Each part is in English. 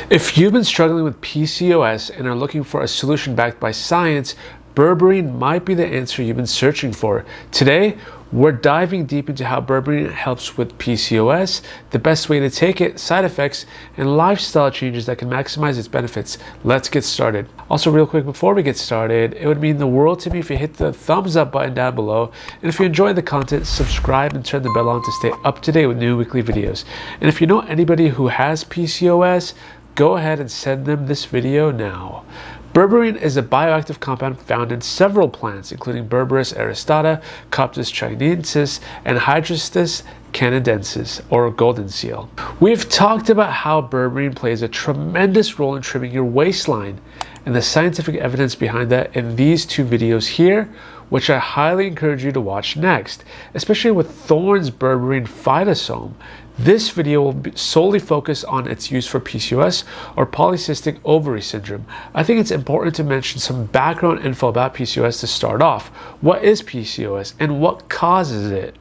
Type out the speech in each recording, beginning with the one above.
If you've been struggling with PCOS and are looking for a solution backed by science, Berberine might be the answer you've been searching for. Today, we're diving deep into how Berberine helps with PCOS, the best way to take it, side effects, and lifestyle changes that can maximize its benefits. Let's get started. Also, real quick before we get started, it would mean the world to me if you hit the thumbs up button down below. And if you enjoy the content, subscribe and turn the bell on to stay up to date with new weekly videos. And if you know anybody who has PCOS, go ahead and send them this video now. Berberine is a bioactive compound found in several plants, including Berberis aristata, Coptis chinensis, and Hirsutism canadensis, or golden seal. We've talked about how berberine plays a tremendous role in trimming your waistline, and the scientific evidence behind that in these two videos here, which I highly encourage you to watch next, especially with Thorne's berberine phytosome. This video will solely focus on its use for PCOS or polycystic ovary syndrome. I think it's important to mention some background info about PCOS to start off. What is PCOS and what causes it?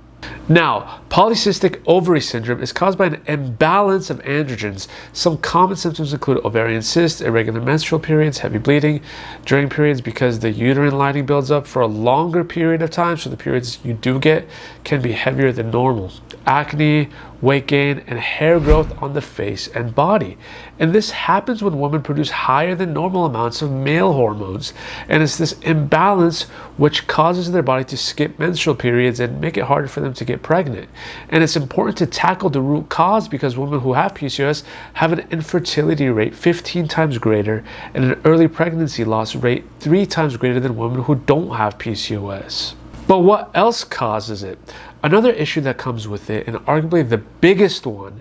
Now, polycystic ovary syndrome is caused by an imbalance of androgens. Some common symptoms include ovarian cysts, irregular menstrual periods, heavy bleeding during periods because the uterine lining builds up for a longer period of time, so the periods you do get can be heavier than normal, acne, weight gain, and hair growth on the face and body. And this happens when women produce higher than normal amounts of male hormones. And it's this imbalance which causes their body to skip menstrual periods and make it harder for them to get pregnant. And it's important to tackle the root cause because women who have PCOS have an infertility rate 15 times greater and an early pregnancy loss rate 3 times greater than women who don't have PCOS. But what else causes it? Another issue that comes with it, and arguably the biggest one,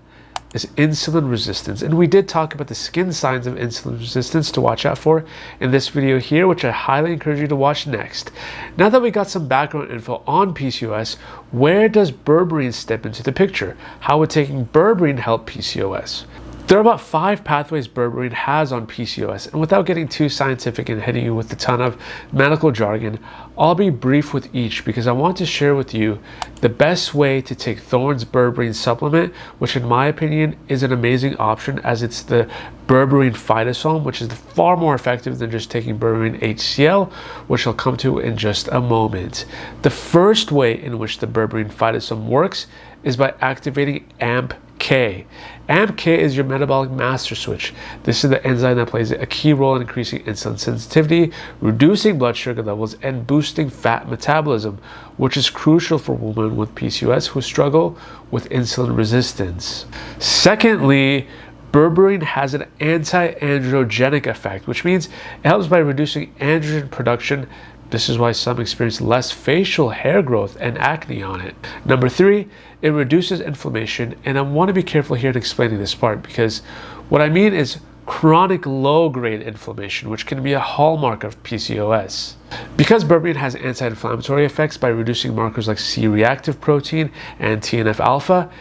is insulin resistance. And we did talk about the skin signs of insulin resistance to watch out for in this video here, which I highly encourage you to watch next. Now that we got some background info on PCOS, where does berberine step into the picture? How would taking berberine help PCOS? There are about 5 pathways berberine has on PCOS, and without getting too scientific and hitting you with a ton of medical jargon, I'll be brief with each because I want to share with you the best way to take Thorne's berberine supplement, which in my opinion is an amazing option as it's the berberine phytosome, which is far more effective than just taking berberine HCl, which I'll come to in just a moment. The first way in which the berberine phytosome works is by activating AMPK. AMPK is your metabolic master switch. This is the enzyme that plays a key role in increasing insulin sensitivity, reducing blood sugar levels, and boosting fat metabolism, which is crucial for women with PCOS who struggle with insulin resistance. Secondly, berberine has an anti-androgenic effect, which means it helps by reducing androgen production. This is why some experience less facial hair growth and acne on it. Number 3, it reduces inflammation, and I want to be careful here in explaining this part because what I mean is chronic low-grade inflammation, which can be a hallmark of PCOS. Because berberine has anti-inflammatory effects by reducing markers like C-reactive protein and TNF-alpha,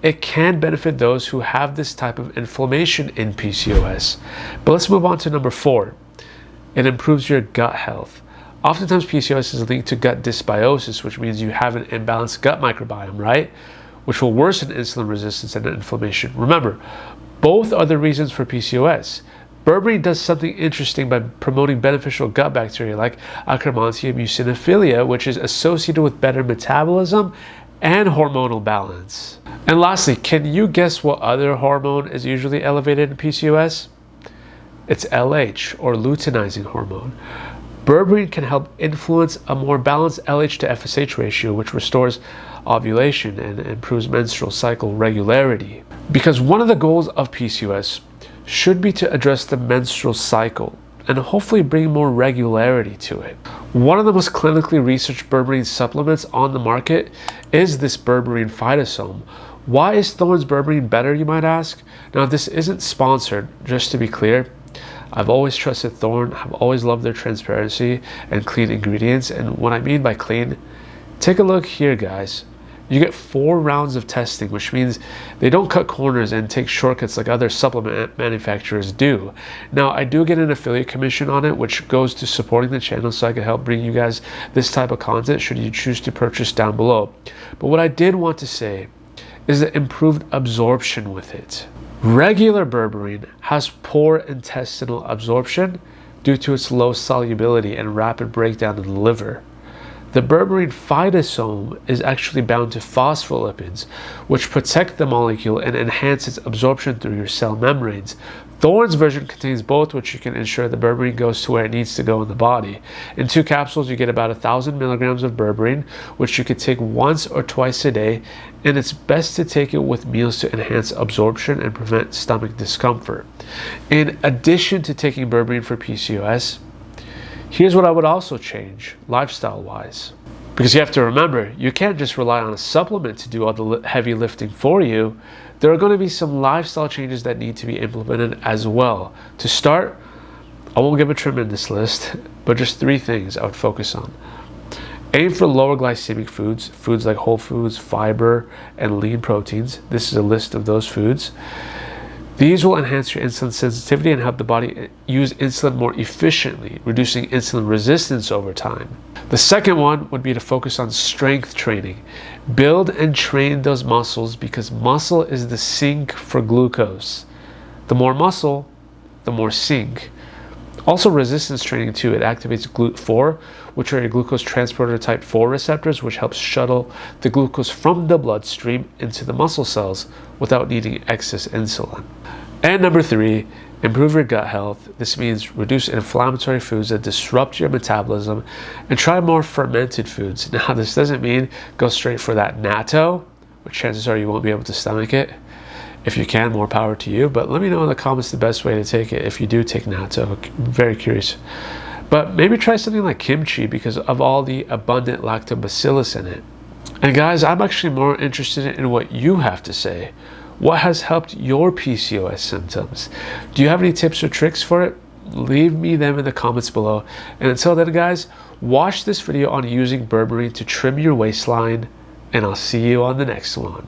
it can benefit those who have this type of inflammation in PCOS. But let's move on to number 4. It improves your gut health. Oftentimes PCOS is linked to gut dysbiosis, which means you have an imbalanced gut microbiome, right? Which will worsen insulin resistance and inflammation. Remember, both are the reasons for PCOS. Berberine does something interesting by promoting beneficial gut bacteria like Akkermansia muciniphila, which is associated with better metabolism and hormonal balance. And lastly, can you guess what other hormone is usually elevated in PCOS? It's LH, or luteinizing hormone. Berberine can help influence a more balanced LH to FSH ratio, which restores ovulation and improves menstrual cycle regularity. Because one of the goals of PCOS should be to address the menstrual cycle and hopefully bring more regularity to it. One of the most clinically researched berberine supplements on the market is this berberine phytosome. Why is Thorne's berberine better, you might ask? Now, this isn't sponsored, just to be clear. I've always trusted Thorne. I've always loved their transparency and clean ingredients. And what I mean by clean, take a look here, guys. You get 4 rounds of testing, which means they don't cut corners and take shortcuts like other supplement manufacturers do. Now, I do get an affiliate commission on it, which goes to supporting the channel so I can help bring you guys this type of content should you choose to purchase down below. But what I did want to say is the improved absorption with it. Regular berberine has poor intestinal absorption due to its low solubility and rapid breakdown in the liver. The berberine phytosome is actually bound to phospholipids, which protect the molecule and enhance its absorption through your cell membranes. Thorne's version contains both, which you can ensure the berberine goes to where it needs to go in the body. In 2 capsules, you get about 1,000 milligrams of berberine, which you could take once or twice a day, and it's best to take it with meals to enhance absorption and prevent stomach discomfort. In addition to taking berberine for PCOS, here's what I would also change, lifestyle-wise. Because you have to remember, you can't just rely on a supplement to do all the heavy lifting for you. There are going to be some lifestyle changes that need to be implemented as well. To start, I won't give a tremendous list, but just 3 things I would focus on. Aim for lower glycemic foods, foods like whole foods, fiber, and lean proteins. This is a list of those foods. These will enhance your insulin sensitivity and help the body use insulin more efficiently, reducing insulin resistance over time. The second one would be to focus on strength training. Build and train those muscles because muscle is the sink for glucose. The more muscle, the more sink. Also resistance training too. It activates GLUT4, which are your glucose transporter type 4 receptors, which helps shuttle the glucose from the bloodstream into the muscle cells without needing excess insulin. And number 3, improve your gut health. This means reduce inflammatory foods that disrupt your metabolism and try more fermented foods. Now, this doesn't mean go straight for that natto, which chances are you won't be able to stomach it. If you can, more power to you. But let me know in the comments the best way to take it if you do take natto. I'm very curious. But maybe try something like kimchi because of all the abundant lactobacillus in it. And guys, I'm actually more interested in what you have to say. What has helped your PCOS symptoms? Do you have any tips or tricks for it? Leave me them in the comments below. And until then, guys, watch this video on using berberine to trim your waistline, and I'll see you on the next one.